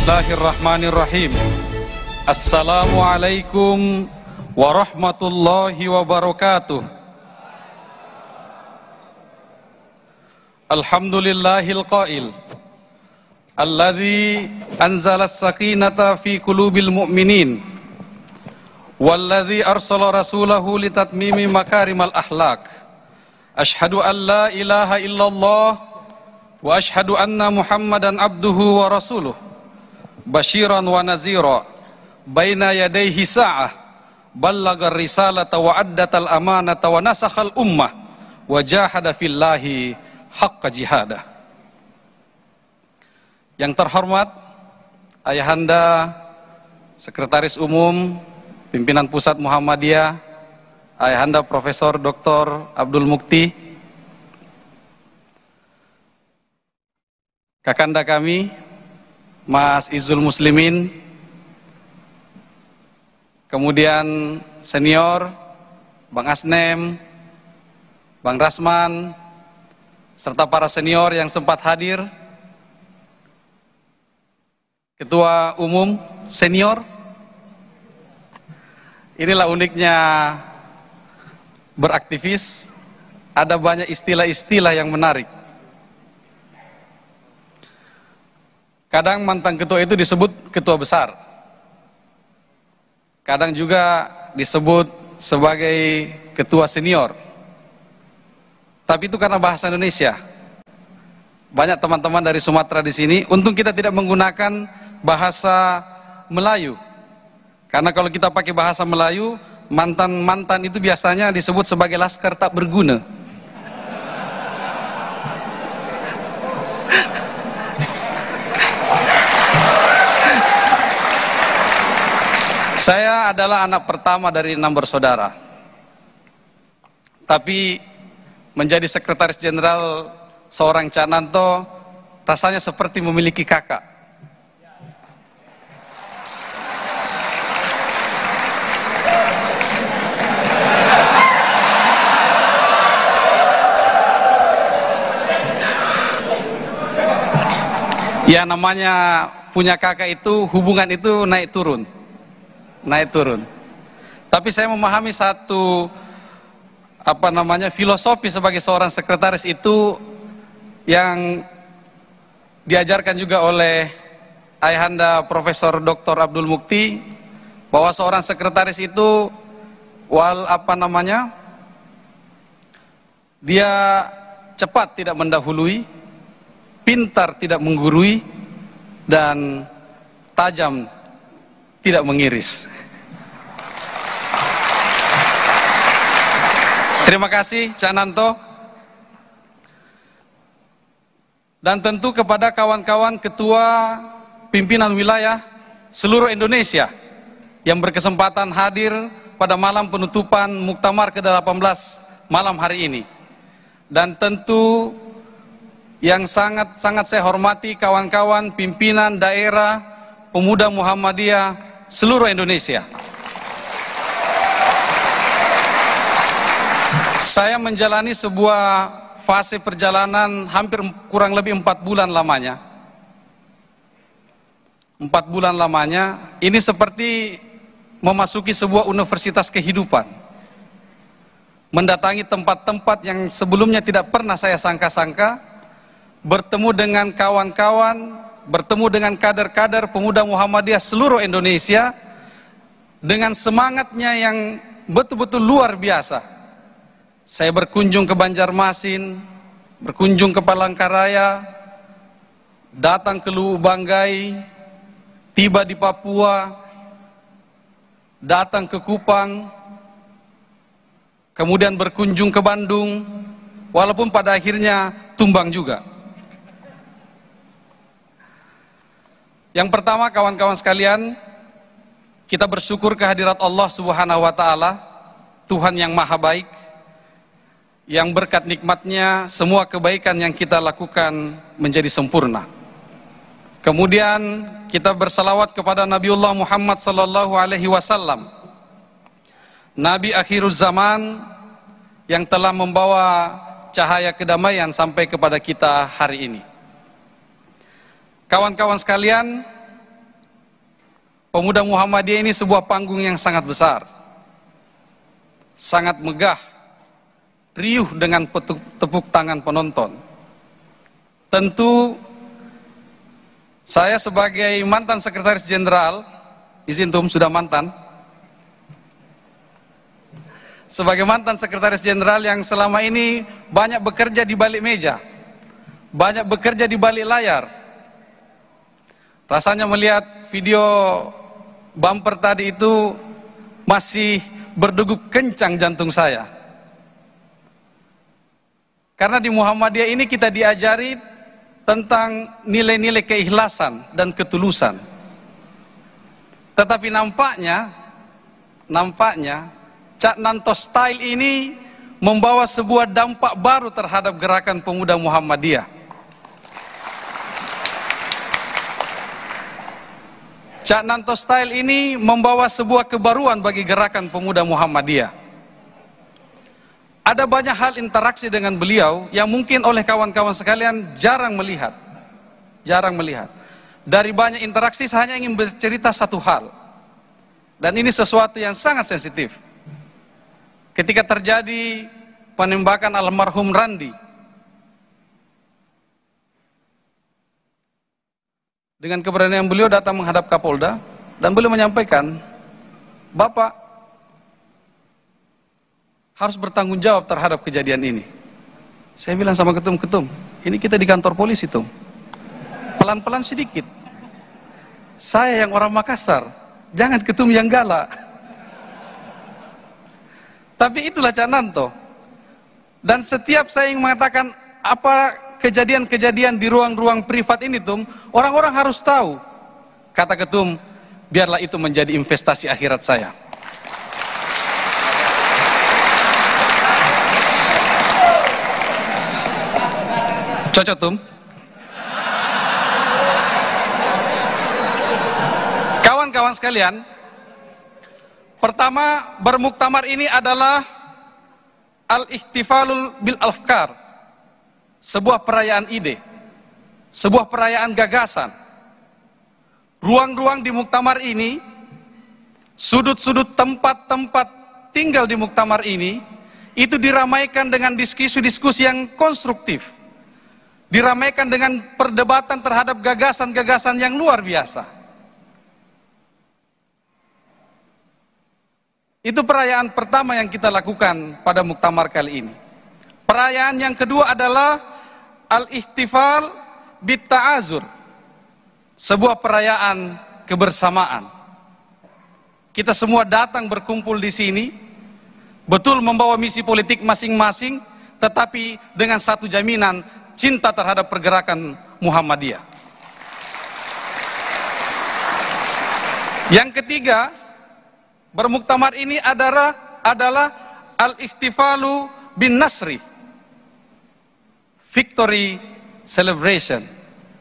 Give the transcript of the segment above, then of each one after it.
Bismillahirrahmanirrahim. Assalamualaikum warahmatullahi wabarakatuh. Alhamdulillahil qail alladzi anzalas sakinata fi qulubil mu'minin walladzi arsala rasulahu litatmimi makarimal akhlaq. Asyhadu an la ilaha illallah wa asyhadu anna Muhammadan abduhu wa rasuluh. Basyiran wa nazira baina yadayhi sa'ah ballagar risalata wa addatal amanata wa nasakhal ummah wa jahada fillahi haqqa jihadah. Yang terhormat Ayahanda Sekretaris Umum Pimpinan Pusat Muhammadiyah, Ayahanda Profesor Dr. Abdul Mukti, kakanda kami Mas Izul Muslimin, kemudian senior Bang Asnem, Bang Rasman, serta para senior yang sempat hadir, Ketua Umum senior. Inilah uniknya beraktivis, ada banyak istilah-istilah yang menarik. Kadang mantan ketua itu disebut ketua besar, kadang juga disebut sebagai ketua senior. Tapi itu karena bahasa Indonesia. Banyak teman-teman dari Sumatera di sini, untung kita tidak menggunakan bahasa Melayu. Karena kalau kita pakai bahasa Melayu, mantan-mantan itu biasanya disebut sebagai laskar tak berguna. Saya adalah anak pertama dari 6 bersaudara. Tapi menjadi sekretaris jenderal seorang Cak Nanto rasanya seperti memiliki kakak. Ya, namanya punya kakak itu, hubungan itu naik turun. Tapi saya memahami satu filosofi sebagai seorang sekretaris itu yang diajarkan juga oleh Ayahanda Profesor Dr. Abdul Mukti, bahwa seorang sekretaris itu dia cepat tidak mendahului, pintar tidak menggurui, dan tajam tidak mengiris. Terima kasih Cak Nanto. Dan tentu kepada kawan-kawan ketua pimpinan wilayah seluruh Indonesia yang berkesempatan hadir pada malam penutupan Muktamar ke-18 malam hari ini. Dan tentu yang sangat saya hormati kawan-kawan pimpinan daerah pemuda Muhammadiyah seluruh Indonesia. Saya menjalani sebuah fase perjalanan hampir kurang lebih 4 bulan lamanya. 4 bulan lamanya, ini seperti memasuki sebuah universitas kehidupan. Mendatangi tempat-tempat yang sebelumnya tidak pernah saya sangka-sangka, bertemu dengan kawan-kawan, bertemu dengan kader-kader pemuda Muhammadiyah seluruh Indonesia, dengan semangatnya yang betul-betul luar biasa. Saya berkunjung ke Banjarmasin, berkunjung ke Palangkaraya, datang ke Luwu Banggai, tiba di Papua, datang ke Kupang, kemudian berkunjung ke Bandung, walaupun pada akhirnya tumbang juga. Yang pertama, kawan-kawan sekalian, kita bersyukur kehadirat Allah Subhanahu wa Ta'ala, Tuhan yang Maha Baik, yang berkat nikmatnya semua kebaikan yang kita lakukan menjadi sempurna. Kemudian kita bersalawat kepada Nabiullah Muhammad sallallahu alaihi wasallam, Nabi akhiruz zaman yang telah membawa cahaya kedamaian sampai kepada kita hari ini. Kawan-kawan sekalian, Pemuda Muhammadiyah ini sebuah panggung yang sangat besar, sangat megah, riuh dengan tepuk tangan penonton. Tentu saya sebagai mantan sekretaris jenderal, izin Tum, sudah mantan, sebagai mantan sekretaris jenderal yang selama ini banyak bekerja di balik meja, banyak bekerja di balik layar, rasanya melihat video bumper tadi itu masih berdegup kencang jantung saya. Karena di Muhammadiyah ini kita diajari tentang nilai-nilai keikhlasan dan ketulusan. Tetapi nampaknya Cak Nanto Style ini membawa sebuah dampak baru terhadap gerakan pemuda Muhammadiyah. Cak Nanto Style ini membawa sebuah kebaruan bagi gerakan pemuda Muhammadiyah. Ada banyak hal interaksi dengan beliau yang mungkin oleh kawan-kawan sekalian jarang melihat. Dari banyak interaksi saya hanya ingin bercerita satu hal. Dan ini sesuatu yang sangat sensitif. Ketika terjadi penembakan almarhum Randi, dengan keberanian beliau datang menghadap Kapolda dan beliau menyampaikan, Bapak harus bertanggung jawab terhadap kejadian ini. Saya bilang sama ketum, ini kita di kantor polisi, Tum. Pelan-pelan sedikit. Saya yang orang Makassar, jangan ketum yang galak. Tapi itulah Cak Nanto. Dan setiap saya ingin mengatakan apa kejadian-kejadian di ruang-ruang privat ini, Tum, orang-orang harus tahu. Kata ketum, biarlah itu menjadi investasi akhirat saya. Cocok, Tum? Kawan-kawan sekalian, pertama, bermuktamar ini adalah al-ihtifalul bil afkar, sebuah perayaan ide, sebuah perayaan gagasan. Ruang-ruang di muktamar ini, sudut-sudut tempat-tempat tinggal di muktamar ini, itu diramaikan dengan diskusi-diskusi yang konstruktif, diramaikan dengan perdebatan terhadap gagasan-gagasan yang luar biasa. Itu perayaan pertama yang kita lakukan pada muktamar kali ini. Perayaan yang kedua adalah al-ihtifal bit ta'azur, sebuah perayaan kebersamaan. Kita semua datang berkumpul di sini, betul membawa misi politik masing-masing, tetapi dengan satu jaminan, cinta terhadap pergerakan Muhammadiyah. Yang ketiga, bermuktamar ini adalah al-ihtifalu bin nasri, victory celebration,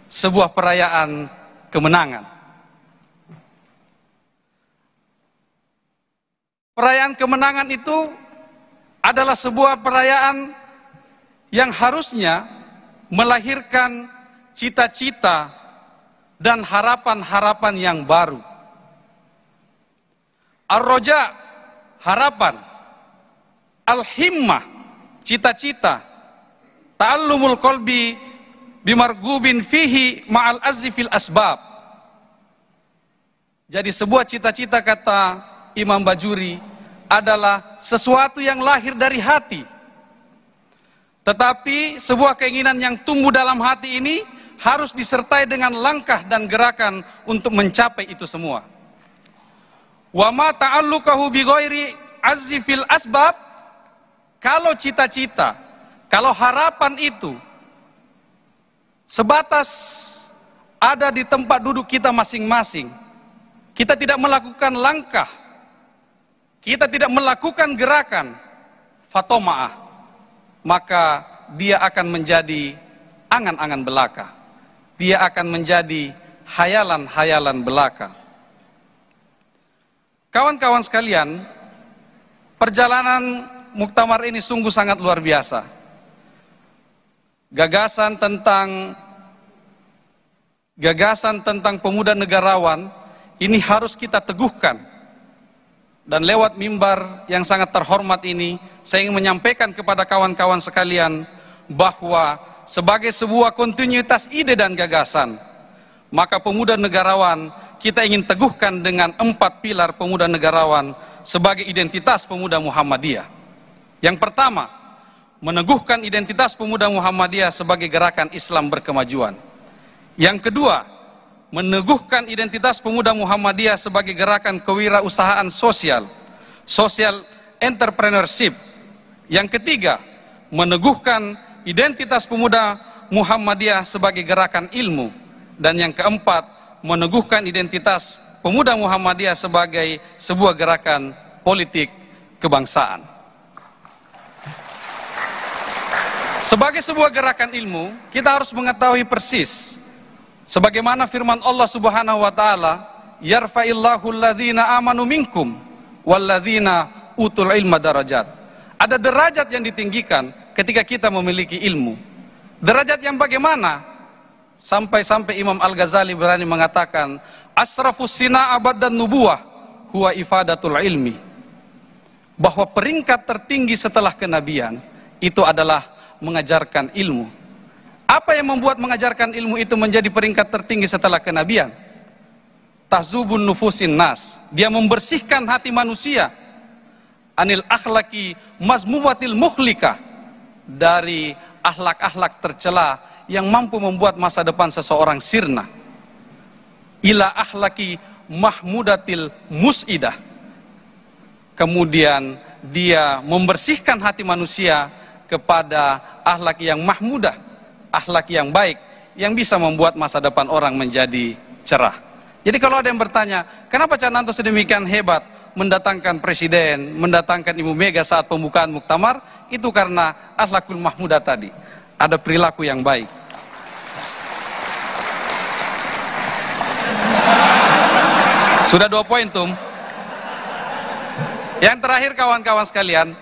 sebuah perayaan kemenangan. Perayaan kemenangan itu adalah sebuah perayaan yang harusnya melahirkan cita-cita dan harapan-harapan yang baru. Ar-roja, harapan. Al-himmah, cita-cita. Ta'allumul qalbi bimargubin fihi ma'al azzi fil asbab. Jadi sebuah cita-cita, kata Imam Bajuri, adalah sesuatu yang lahir dari hati. Tetapi sebuah keinginan yang tumbuh dalam hati ini harus disertai dengan langkah dan gerakan untuk mencapai itu semua. Wa ma ta'alluqahu bi ghairi azzi fil asbab, kalau cita-cita, kalau harapan itu sebatas ada di tempat duduk kita masing-masing, kita tidak melakukan langkah, kita tidak melakukan gerakan, fatoma'ah, maka dia akan menjadi angan-angan belaka, dia akan menjadi hayalan-hayalan belaka. Kawan-kawan sekalian, perjalanan muktamar ini sungguh sangat luar biasa. Gagasan tentang pemuda negarawan ini harus kita teguhkan. Dan lewat mimbar yang sangat terhormat ini, saya ingin menyampaikan kepada kawan-kawan sekalian bahwa sebagai sebuah kontinuitas ide dan gagasan, maka pemuda negarawan kita ingin teguhkan dengan 4 pilar pemuda negarawan sebagai identitas pemuda Muhammadiyah. Yang pertama, meneguhkan identitas pemuda Muhammadiyah sebagai gerakan Islam berkemajuan. Yang kedua, meneguhkan identitas pemuda Muhammadiyah sebagai gerakan kewirausahaan sosial, social entrepreneurship. Yang ketiga, meneguhkan identitas pemuda Muhammadiyah sebagai gerakan ilmu. Dan yang keempat, meneguhkan identitas pemuda Muhammadiyah sebagai sebuah gerakan politik kebangsaan. Sebagai sebuah gerakan ilmu, kita harus mengetahui persis sebagaimana firman Allah Subhanahu wa taala, yarfa'illahu alladhina amanu minkum walladzina utul ilma darajat. Ada derajat yang ditinggikan ketika kita memiliki ilmu. Derajat yang bagaimana? Sampai-sampai Imam Al-Ghazali berani mengatakan, asrafus sina'a ba'dan nubuwah huwa ifadatul ilmi. Bahwa peringkat tertinggi setelah kenabian itu adalah mengajarkan ilmu. Apa yang membuat mengajarkan ilmu itu menjadi peringkat tertinggi setelah kenabian? Tahzubun nufusin nas. Dia membersihkan hati manusia. Anil akhlaki mazmumatil muhlika. Dari akhlak-akhlak tercela yang mampu membuat masa depan seseorang sirna. Ila akhlaki mahmudatil mus'idah. Kemudian dia membersihkan hati manusia kepada akhlak yang mahmudah, akhlak yang baik, yang bisa membuat masa depan orang menjadi cerah. Jadi kalau ada yang bertanya, kenapa Cak Nanto sedemikian hebat mendatangkan presiden, mendatangkan Ibu Mega saat pembukaan muktamar? Itu karena akhlakul mahmudah tadi, ada perilaku yang baik. Sudah 2 poin tuh. Yang terakhir kawan-kawan sekalian,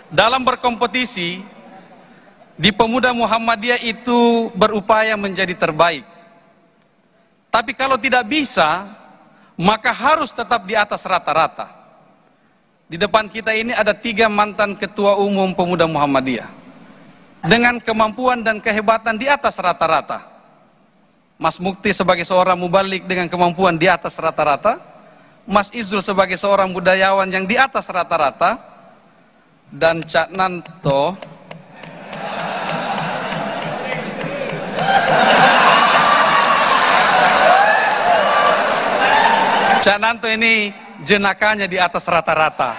dalam berkompetisi di pemuda Muhammadiyah itu berupaya menjadi terbaik. Tapi kalau tidak bisa, maka harus tetap di atas rata-rata. Di depan kita ini ada 3 mantan ketua umum pemuda Muhammadiyah dengan kemampuan dan kehebatan di atas rata-rata. Mas Mukti sebagai seorang mubalik dengan kemampuan di atas rata-rata, Mas Izul sebagai seorang budayawan yang di atas rata-rata, dan Cak Nanto ini jenakanya di atas rata-rata.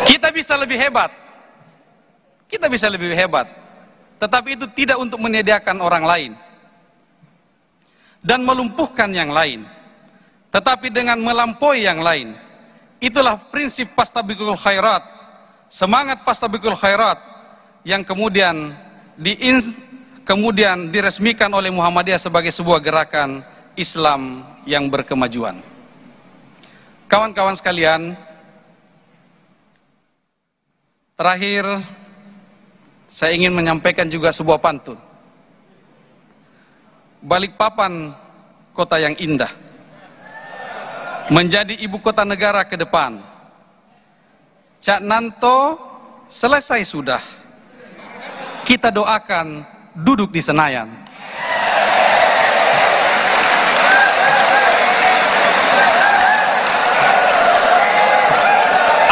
Kita bisa lebih hebat. Kita bisa lebih hebat. Tetapi itu tidak untuk menyediakan orang lain dan melumpuhkan yang lain, tetapi dengan melampaui yang lain. Itulah prinsip fastabiqul khairat, semangat fastabiqul khairat yang kemudian diresmikan oleh Muhammadiyah sebagai sebuah gerakan Islam yang berkemajuan. Kawan-kawan sekalian, terakhir saya ingin menyampaikan juga sebuah pantun. Balikpapan, kota yang indah, menjadi ibu kota negara ke depan. Cak Nanto selesai sudah. Kita doakan duduk di Senayan.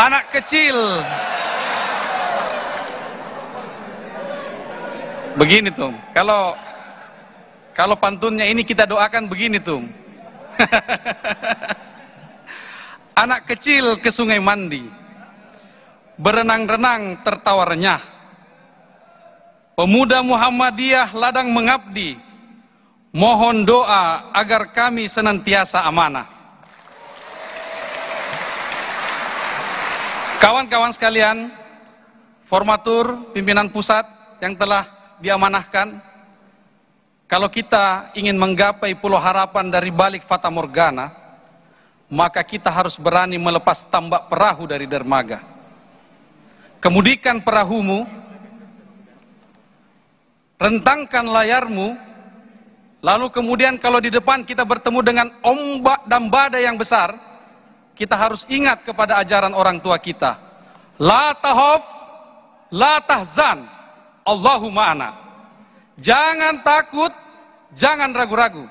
Anak kecil begini tuh. Kalau pantunnya ini kita doakan begini tuh. Anak kecil ke sungai mandi, berenang-renang tertawa renyah. Pemuda Muhammadiyah ladang mengabdi, mohon doa agar kami senantiasa amanah. Kawan-kawan sekalian, formatur pimpinan pusat yang telah diamanahkan, kalau kita ingin menggapai pulau harapan dari balik fata morgana, maka kita harus berani melepas tambak perahu dari dermaga. Kemudikan perahumu, rentangkan layarmu, lalu kemudian kalau di depan kita bertemu dengan ombak dan badai yang besar, kita harus ingat kepada ajaran orang tua kita. La tahaf, la tahzan, Allahu ma'ana. Jangan takut, jangan ragu-ragu,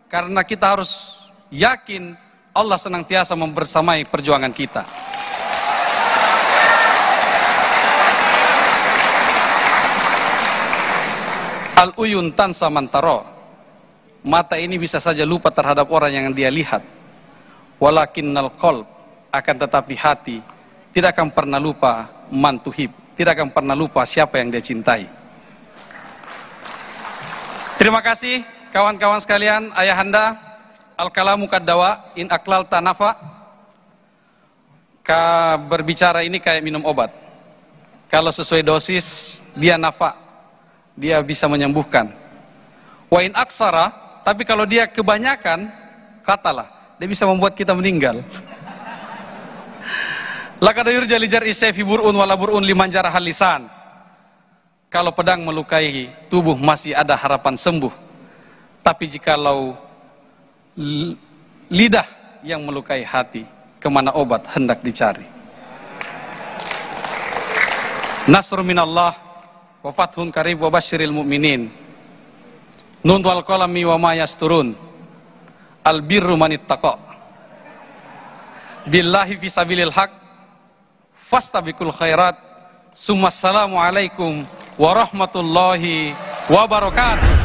karena kita harus yakin Allah senantiasa membersamai perjuangan kita. Al-uyun tansa mantaro. Mata ini bisa saja lupa terhadap orang yang dia lihat. Walakinnal qalb, akan tetapi hati tidak akan pernah lupa man tuhib, tidak akan pernah lupa siapa yang dia cintai. Terima kasih kawan-kawan sekalian, ayahanda. Al-kalamu kaddawa in aklal tanafa. Berbicara ini kayak minum obat. Kalau sesuai dosis, dia nafa, dia bisa menyembuhkan. Wa in aksara, tapi kalau dia kebanyakan, katalah, dia bisa membuat kita meninggal. Laqad yurja lijari sayfi bur'un wala bur'un liman jarahal lisan. Kalau pedang melukai tubuh masih ada harapan sembuh. Tapi jikalau lidah yang melukai hati, kemana obat hendak dicari. Nasrun minallah wa fathun qarib wa basyiril mu'minin. Nun wal qalami wa ma yasturun. Al birru manittaqa. Billahi fi sabilil haq. Fastabiqul khairat. Summa assalamu alaikum warahmatullahi wabarakatuh.